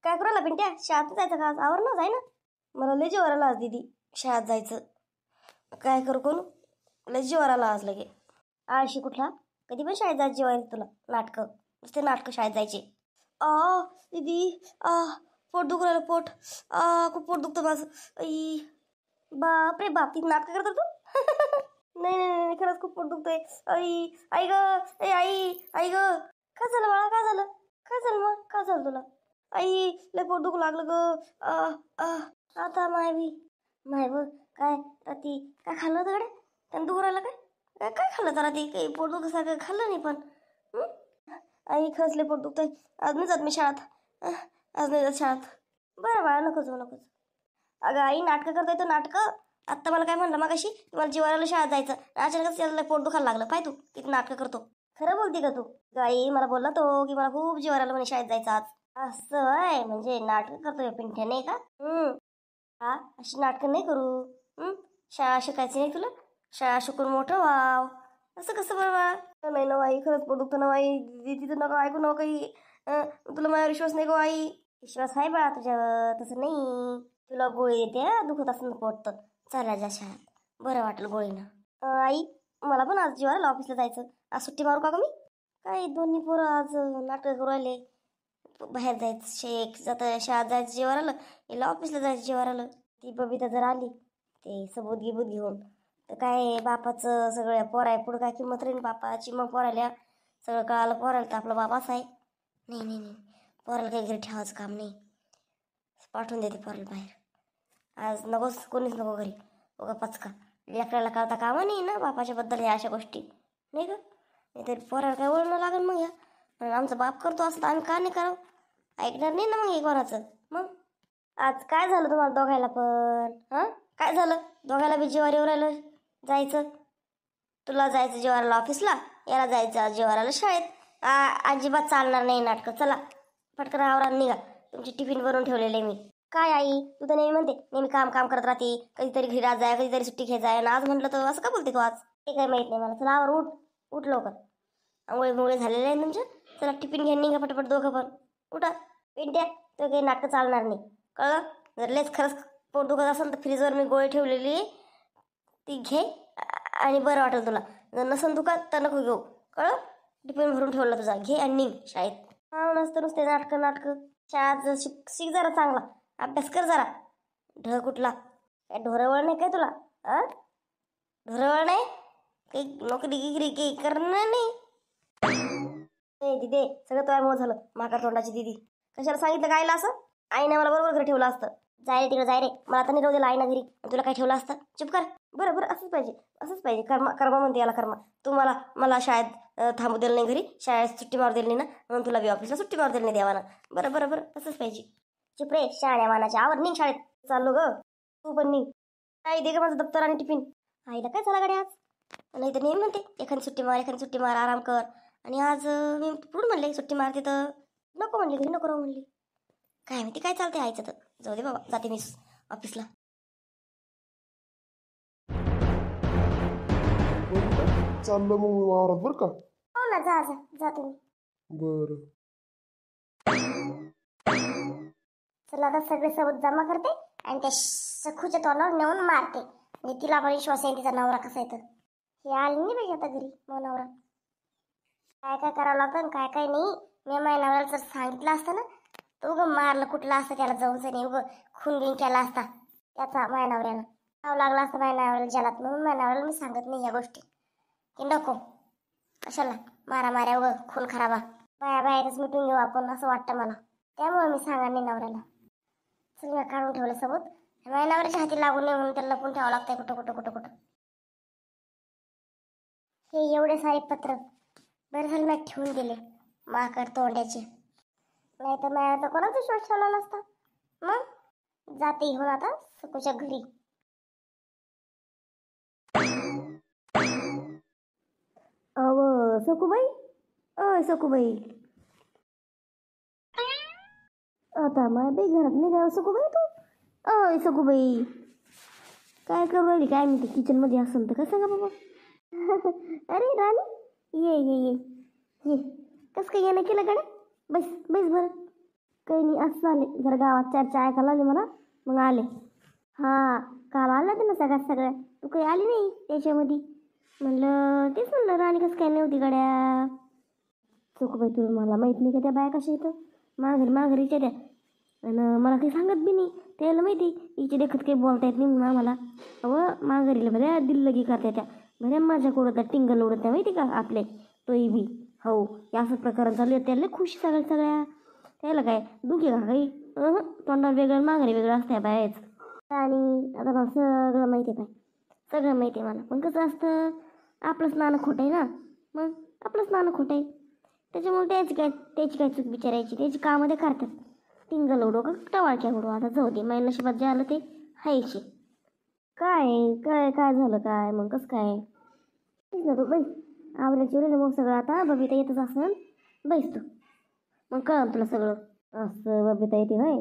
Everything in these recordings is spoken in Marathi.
काय करू पिंट्या? शाळेत जायचं का आज? आवर ना, जाय ना. मला लय जीवावर आलं आज दीदी शाळेत जायचं. काय करू कोण? लय जीवावर आलं आज लगे. आळशी कुठला? कधी पण शाळेत जायचं जीवावर तुला. नाटकं नुसते नाटकं शाळेत जायचे. दीदी पोट दुखू राहिलं पोट. खूप पोट दुखतं माझं. आई बाप रे बाप, ती नाटकं करतो तू? नाही नाही नाही, खरंच खूप पोट दुखतंय. आई आई ग, आई आई ग. काय झालं बाळा? काय झालं? काय झालं मग? काय झालं तुला? आई लय पोट दुखू लागलं ग. आता माय बघ काय ती काय खाल्लं होतं कडे? त्यानं दुखू राहिलं काय? काय खाल्लं जरा? ती काही पोट दुखासारखं खाल्लं नाही पण. आई खरंच लय पोट दुखतंय. आज नाही जात मी शाळेत. आज नाही जात शाळेत. बरं बाळा, नकोच नकोच. अगं आई नाटकं करता येतो नाटकं. आत्ता मला काय म्हणलं मग अशी मला जीवाला शाळेत जायचं, अचानकच त्याला पोट दुखायला लागलं. पाय तू किती नाटकं करतो. खरं बोलते का तू? आई मला बोलला तो की मला खूप जीवाला आलं म्हणे शाळेत जायचं आज. असं आहे म्हणजे नाटकं करतोय पिंट्या नाही का? अशी नाटकं नाही करू. शाळा शिकायची नाही तुला? शाळा शिकून मोठं व्हाव. असं कसं बरं? नाही ना आई, खरंच पोट दुखतं ना आई. तिथं नका ऐकू नका काही. तुला माझ्यावर विश्वास नाही का आई? विश्वास आहे बाळा तुझ्यावर, तसं नाही. तुला गोळी देते दुखत असं पोट तर चालला जा शाळेत, बरं वाटेल गोळीनं. आई मला पण आज जीवाला ऑफिसला जायचं. आज सुट्टी मारू का मी? काय दोन्ही पोरं आज नाटकं करू राहिले. बाहेर जायचं शेक जातं, शाळेत जायचं जीवावर आलं, याला ऑफिसला जायचं जीवावर आलं. ती बबिता जर आली ते सबूत गिबूत घेऊन तर काय बापाचं सगळ्या पोराय पुढं काय किंमत राहील बापाची. मग पोरायला सगळं कळालं पोरायला तर आपला बापाच आहे. नाही नाही नाही, पोराला काही घरी ठेवायचं काम नाही. पाठवून देते पोराला बाहेर. आज नकोच, कोणीच नको घरी. बघा पचका लेकराला कळता कामा नाही ना बापाच्या बद्दल ह्या अशा गोष्टी, नाही का? नाहीतरी पोराला काय ओळखणं लागेल मग या. आमचा बाप करतो असं तर आम्ही का नाही करावं? ऐकणार नाही ना मग हे कोणाचं. मग आज काय झालं तुम्हाला दोघायला पण? काय झालं? दोघायला बी जीवावर येऊ राहिलं जायचं. तुला जायचं जीवाराला ऑफिसला, याला जायचं जीवाराला शाळेत. अजिबात चालणार नाही नाटकं. चला पटकन आवरा निघा. तुमची टिफिन भरून ठेवलेले मी. काय आई तू तर नेहमी म्हणते नेहमी काम काम करत राहते, कधीतरी घरी राहत जाय, कधीतरी सुट्टी घे जाय. आज म्हटलं तर असं का बोलते तू? आज ते काय माहित नाही मला. चला आवर, उठ लवकर. आंघोळी मुळे झालेले आहे तुमच्या. चला टिफिन घेऊन निघा पटापट दोघं पण. उठा पिंट्या, तर काही नाटकं चालणार नाही कळलं? जर लेच खरंच पोट दुखत असेल तर फ्रीजवर मी गोळी ठेवलेली ती घे आणि बरं वाटेल तुला. जर नसन दुखत तर नको घेऊ कळलं? टिफिन भरून ठेवलं तुझा, घे आणि निघ शाळेत. नसतं नुसते नाटकं. शाळेत शिक जरा चांगला, अभ्यास कर जरा. ढ कुठला काय ढोरवळ नाही काय तुला? ढोरवळ नाही काही, नोकरी गिरी काही करणार नाही. दिदे सगळं तुझ्यामुळे झालं. माका तोंडाची दिदी. कशाला सांगितलं गायला असं? आईने मला बरोबर घरी ठेवलं असतं. जाय रे तिकडे जाय रे, मला आता नाही राहू दिला आईना घरी. तुला काय ठेवलं असतं? चुप कर. बरं असंच पाहिजे. कर्मा म्हणते याला कर्मा. तू मला शाळेत थांबू दिलं नाही, घरी शाळेत सुट्टी मारू दिली नाही ना, म्हणून तुला बी ऑफिसला सुट्टी मारू दिली नाही देवाना. बरं असंच पाहिजे. चुप रे शाळ्या मानाच्या. आवर निघ शाळेत. चाललो ग तू पण निघ. आई दे ग माझं दप्तर आणि टिफिन. आईला काय झाला गाडी आज? नाही तर नेहमी म्हणते एखादी सुट्टी मार आराम कर. आणि आज मी पुढून म्हणले सुट्टी मारते तर नको म्हणली, घरी नको राहू म्हणली. काय माहिती काय चालते आईचं तर. जाऊ दे बाबा, जाते मी ऑफिसला. चाललं मग वावरात बरं का? हो ना, जा तुम्ही. बरं. चला आता सगळे सबूत जमा करते आणि त्या सखूच्या तोंडावर नेऊन मारते. म्हणजे तिला पण विश्वास आहे तिचा नवरा कसा आहे तर. हे आली नाही पाहिजे आता घरी मग नवरा. काय करावं लागतं काय नाही. मी माझ्या नवऱ्याला जर सांगितलं असतं ना तर उगं मारलं कुठलं असतं त्याला जाऊन नाही, उगं खून बिन केला असता त्याचा माझ्या नवऱ्यानं. नाव लागलं असतं माझ्या नवऱ्याला जलात. म्हणून माझ्या नवऱ्याला मी सांगत नाही या गोष्टी की नको कशाला माऱ्या उगं खून खराबा. बाहेरच मिटून घेऊ आपण असं वाटतं मला. त्यामुळे मी सांगा नाही नवऱ्याला. चल मी काढून ठेवलं सबूत. माझ्या नवऱ्याच्या हाती लागून नये म्हणून त्याला लपून ठेवावं लागतंय कुठं. हे एवढे सारे पत्र बरं झालं मी ठेवून दिले माकड तोंड्याचे. नाही तर माझ्या तर कोणाचा विश्वास ठेवला नसता. मग जाते घेऊन आता सखूच्या घरी. सखूबाई आता माय बाई घरात नाही काय सखूबाई तू? सखूबाई काय करू राहिली काय मी? किचन मध्ये असेल तर काय सांगा बाबा. अरे राणी ये कस काय येणं केलं गाड्या? बस बरं. काही नाही, असं आले जरा गावात चर्चा ऐकायला आली मला, मग आले. हां, काल आलं होतं ना सगळ्या, तू काही आली नाही त्याच्यामध्ये. तेच म्हणलं राणी कसं काय नव्हती गड्या. चुकबाई, तुला मला माहीत नाही का त्या बाया कशा येतं माघारीच्या त्या. आणि मला काही सांगत बी नाही, त्याला माहिती हिचे देखत काही बोलता येत नाही म्हणून आम्हाला. माघारीला बऱ्या दिल्लगी करता त्या, बऱ्या माझ्या कोडत्या टिंगल उडत्या माहिती का आपले तोही बी. हो, या असं प्रकरण चालू आहे, त्याला खुश सगळ्या. त्याला काय दुखी का काही, तोंडावर वेगळं माघारी वेगळं असतं बायच. आणि आता मला सगळं माहिती आहे, सगळं माहिती आहे मला. पण कसं असतं, आपलंच नाणं खोटं आहे ना, मग आपलंच नाणं खोटं आहे. त्याच्यामुळे त्याची काय चूक विचारायची, त्याची कामध्ये करतात. टिंगल उडो का टवाळक्या उडो, आता जाऊ दे, माझ्या नशिबात जे आलं ते हायचे. काय काय काय झालं काय, मग कसं काय. तेच ना, तू बैस आवरायची उरलं मग सगळं. आता बबिता येतच असं बैस तू, मग कळलं तुला सगळं. असं बबिता येते होय.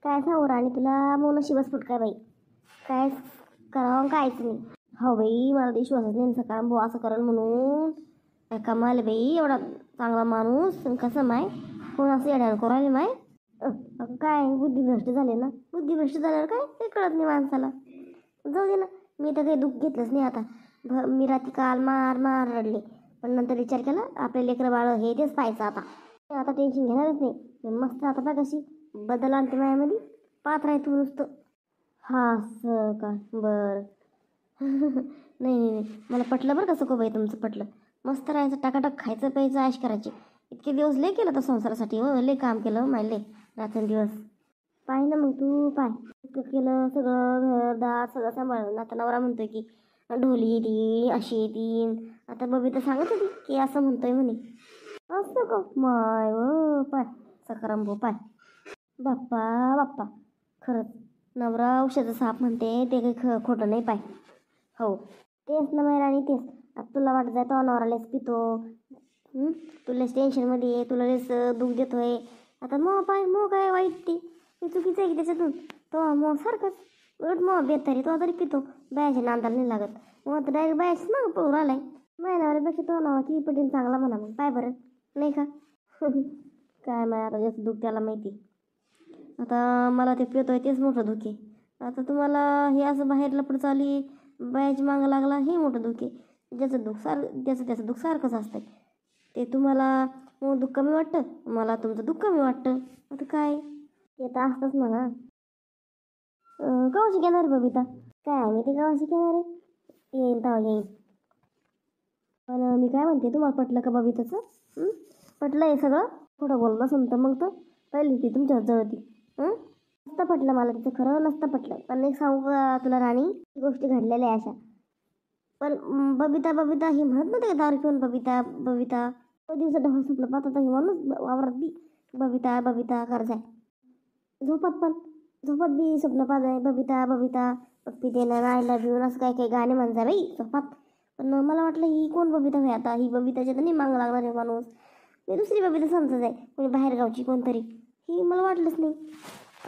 काय सांगू राणी तुला, मग नशीबच फुटकाय बाई, काय करावं कायच नाही. हो बाई, मला तर विश्वासच नाही सकाळ भाऊ असं करण म्हणून. काय कमाल बाई, एवढा चांगला माणूस कसं माय कोण असं येड्यानं करू राहिले माय. काय बुद्धिभ्रष्ट झाले ना, बुद्धिभ्रष्ट झाल्यावर काय ते कळत नाही माणसाला. जाऊ दे ना, मी तर काही दुःख घेतलंच नाही आता. मी रात्री काल मार रडले, पण नंतर विचार केला आपले लेकरं बाळ हे तेच पाहायचं. आता टेन्शन घेणारच नाही. मस्त आता बघ कशी बदल आणते मायामध्ये, पाहत राहतो नुसतं. हा असं का, बरं. नाही, मला पटलं बरं का सकोबाई, तुमचं पटलं. मस्त राहायचं, टाकाटाक खायचं प्यायचं ऐश करायचे. इतके दिवस लय केलं तर संसारासाठी, लय काम केलं मायले रात्रंदिवस. पाय ना मग तू, पाय इतकं केलं सगळं, घरदार सगळं सांभाळलं. आता नवरा म्हणतोय की ढोली येतील अशी येतील. आता बबिता सांगत होती की असं म्हणतोय म्हणे. असं का माय पाय सकाराम भाऊ, पाय बाप्पा खरंच नवरा औषध साप म्हणते ते काही खोटं नाही पाय. हो तेच ना राणी, तेच. आता तुला वाटत आहे तो नवरालेच पितो, तुलाच टेन्शनमध्ये आहे, तुला लेस दुःख देतोय. आता मग पाय, मग काय वाईट ते चुकीचं आहे की त्याच्यातून. तो मग सारखंच उलट मग बेतारी तो तरी पितो, बायाच्या नांदाला नाही लागत. मग आता डायरेक्ट बायाच ना पळून आलाय. माझ्या नवऱ्यापेक्षा तो नवरा किती पटीने चांगला म्हणा मग, पाय बरं नाही का. काय माय आता जास्त दुःख त्याला माहिती. आता मला ते पितोय तेच मोठं दुःख आहे. आता तुम्हाला हे असं बाहेर लपड चाली बायाची मागं लागला हे मोठं दुःख आहे. ज्याचं दुःख सारखंच असतंय. ते तुम्हाला मग दुःख कमी वाटतं, मला तुमचं दुःख कमी वाटतं. आता काय ते तर असतंच म्हणा. कवाशी घेणार बबिता, काय मी ते कवाशी घेणार आहे, येईन तेव्हा येईन. पण मी काय म्हणते, तुम्हाला पटलं का बबिताचं? पटलं आहे सगळं, थोडं बोललं नसं तर मग तर पहिली ती तुमच्या जळती. नसतं पटलं मला तिचं, खरं नसतं पटलं. पण एक सांगू का तुला राणी, गोष्टी घडलेल्या आहे अशा. पण बबिता ही म्हणत नव्हते का दारू पिऊन बबिता तो दिवसा ढवळ स्वप्न पाहत होता म्हणून वावरात बी बबिता करजाय. झोपत बी स्वप्न पाहत आहे बबिता पप्पी देणं, आय लव्ह यू असं काही गाणे म्हणताय बाई झोपात. पण मला वाटलं ही कोण बबिता होय, आता ही बबिताच्या तर नाही मागं लागणार आहे माणूस. मी दुसरी बबिता समजत आहे, कोणी बाहेरगावची कोणतरी. ही मला वाटलंच नाही,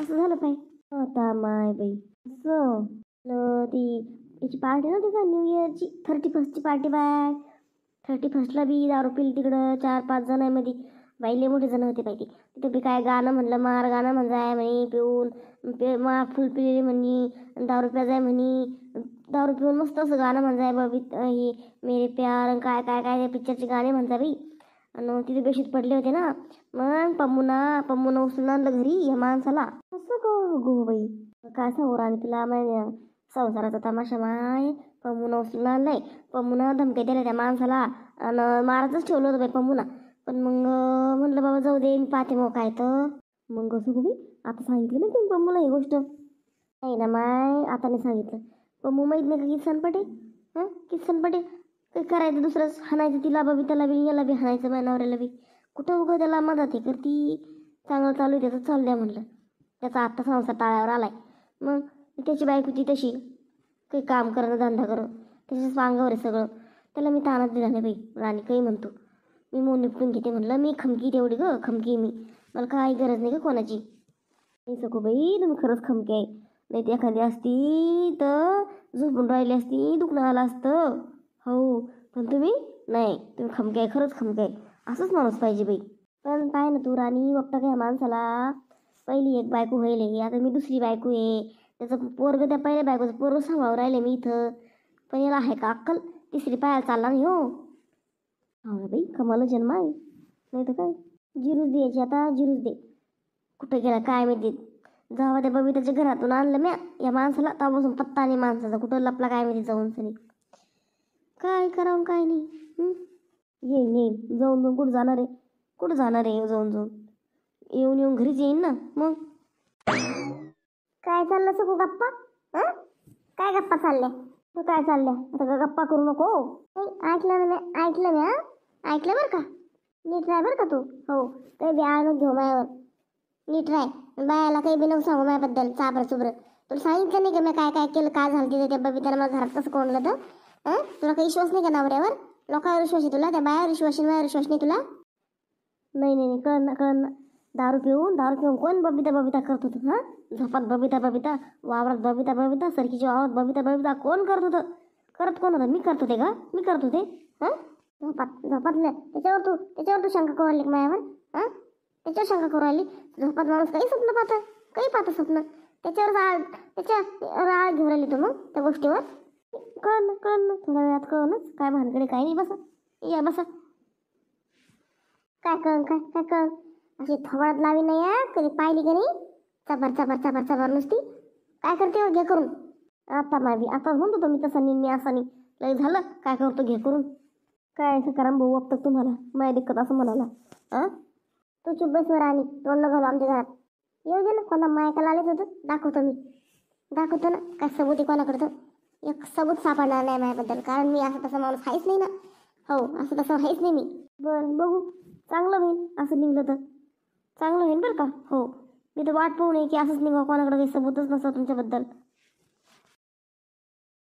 असं झालं पाय. आता माय बाई असं ती याची पार्टी ना तिचा न्यू इयरची 31st पार्टी बाय. 31st बी दारू पिली तिकडं 4-5 जणांमध्ये. बाई लय मोठे जण होते पाहिजे तिथं बी. काय गाणं म्हणलं मार गाणं म्हणजाय म्हणे, पिऊन मार फुल पिलेली म्हणी, दारू प्याजाय म्हणी. दारू पिऊन मस्त असं गाणं म्हणजाय ही मेरे प्यार काय काय काय पिक्चरचे गाणे म्हणजाय बाई. आणि तिथे बेशीत पडले होते ना, मग पम्मूना उचलून आणलं घरी या माणसाला. असं गो बाई, काय सांगू राणी तुला माझ्या संसाराचा तमाशा माय. पम्मूना उचलून आणलंय, पम्मूना धमक्या दिल्या त्या माणसाला आणि मारायचंच ठेवलं होतं बाई पम्मूना. पण मग म्हणलं बाबा जाऊ दे, मी पाहते मग काय तर. मग असं गो बाई, आता सांगितलं ना तुम्ही पम्मूला ही गोष्ट. नाही ना माय, आता नाही सांगितलं. पम्मू माहीत नाही का किसनपटे, किसनपटे काही करायचं दुसरंच, हाणायचं तिला बबिताला बी, याला बी हाणायचं माझ्या नवऱ्याला बी. कुठं उगं त्याला मदत हे करती. चांगलं चालू आहे त्याचं, चालू द्या म्हणलं. त्याचा आत्ता संसार टाळ्यावर आलाय. मग त्याची बायकोची तशी काही काम करणं धंदा करणं त्याच्याच अंगावर आहे सगळं. त्याला मी ताणच दिला नाही बाई राणी, काही म्हणतो मी मग निपटून घेते म्हणलं. मी खमकी तेवढी खमकी मी, मला काही गरज नाही का कोणाची. नाही सको बाई, तुम्ही खरंच खमकी आहे. नाही ती एखादी असती तर झोपून राहिली असती, दुखणं आलं असतं. हो पण तुम्ही नाही, तुम्ही खमकी आहे, खरंच खमकी आहे. असंच माणूस पाहिजे बाई. पण पाय ना तू राणी बघता काय माणसाला पहिली एक बायको व्हायले, आता मी दुसरी बायको आहे. त्याचं पोरग त्या पहिल्या बायकोचं पोरग सांभाळून राहिले मी इथं. पण याला आहे का अक्कल? तिसरी पायाला चालला नाही हो. हो बाई कमाल जन्म आहे. नाही तर काय, जिरूच द्यायची आता, जिरूच दे. कुठं गेला काय माहिती. जेव्हा त्या बबिताच्या घरातून आणलं म्या या माणसाला तेव्हापासून पत्ता नाही माणसाचा. कुठं लपला काय माहिती जाऊन सनी. काय करावं काय नाही. येईन येईन जाऊन जाऊन कुठं जाणार आहे? कुठं जाणार आहे जाऊन जाऊन? येऊन येऊन घरीच येईन ना मग. काय चाललं सगळं गप्पा? काय गप्पा चालल्या? तू काय चालल्या आता? गप्पा करू नको. ऐकलं ना मी, ऐकलं मी. ऐकलं बरं का? नीट राह बरं का तू. हो काही बी आणून घेऊ मायावर. नीट राह. बायाला काही बी नको सांगू माझ्याबद्दल चाबर चुबर. तुला सांगितलं नाही का मी काय काय केलं, काय झालं तिथे त्या बबिताला मला घरात कसं कोणलं तर. तुला काही विश्वास नाही का नवऱ्यावर? लोकांवर विश्वास आहे तुला? त्या बायावर विश्वास माझ्यावर विश्वास नाही तुला? नाही नाही नाही कळण ना कळण ना. दारू पिऊन कोण बबिता बबिता करत होतं? झोपात बबिता बबिता, वावरात बबिता बबिता, सरकीच्या वावरात बबिता बबिता कोण करत होतं? करत कोण होतं? मी करत होते का? मी करत होते? झोपातलं त्याच्यावर तू शंका करू राहिली माझ्यावर? त्याच्यावर शंका करू राहिली? झोपात माणूस काही स्वप्न पाहतं, काही पाहतं स्वप्न. त्याच्यावर आळ घेऊन राहिली तू मग त्या गोष्टीवर. कळण ना थोड्या वेळात कळणच. काय भानकडे काही नाही. बसा या बसा. काय कळण अशी थोबाडात लावी नाही कधी पाहिली का नाही? चबर चबर चबर चबर नुसती काय करते हो? घे करून. आता म्हणतो मी तसं निन्नी असं नाही लई झालं. काय करतो घे करून. काय सकाराम भाऊ वाटतं तुम्हाला माय दिक्कत असं म्हणाला? तू चुप बस वर आणि तोंड घालू आमच्या घरात. येऊ दे ना. कोणा मायकाला आलेच होतं दाखवतो मी. दाखवतो ना काय सबूत आहे कोणाकडचं. एक सबूत सापडणार नाही माझ्याबद्दल, कारण मी असं तसं माणूस आहेच नाही ना. हो असं तसं आहेच नाही मी. बरं बघू. चांगलं होईल असं निघलं तर. चांगलं होईल बरं का. हो मी तर वाट पाहू नये की असंच निघा कोणाकडे काही सबूतच नसतं तुमच्याबद्दल.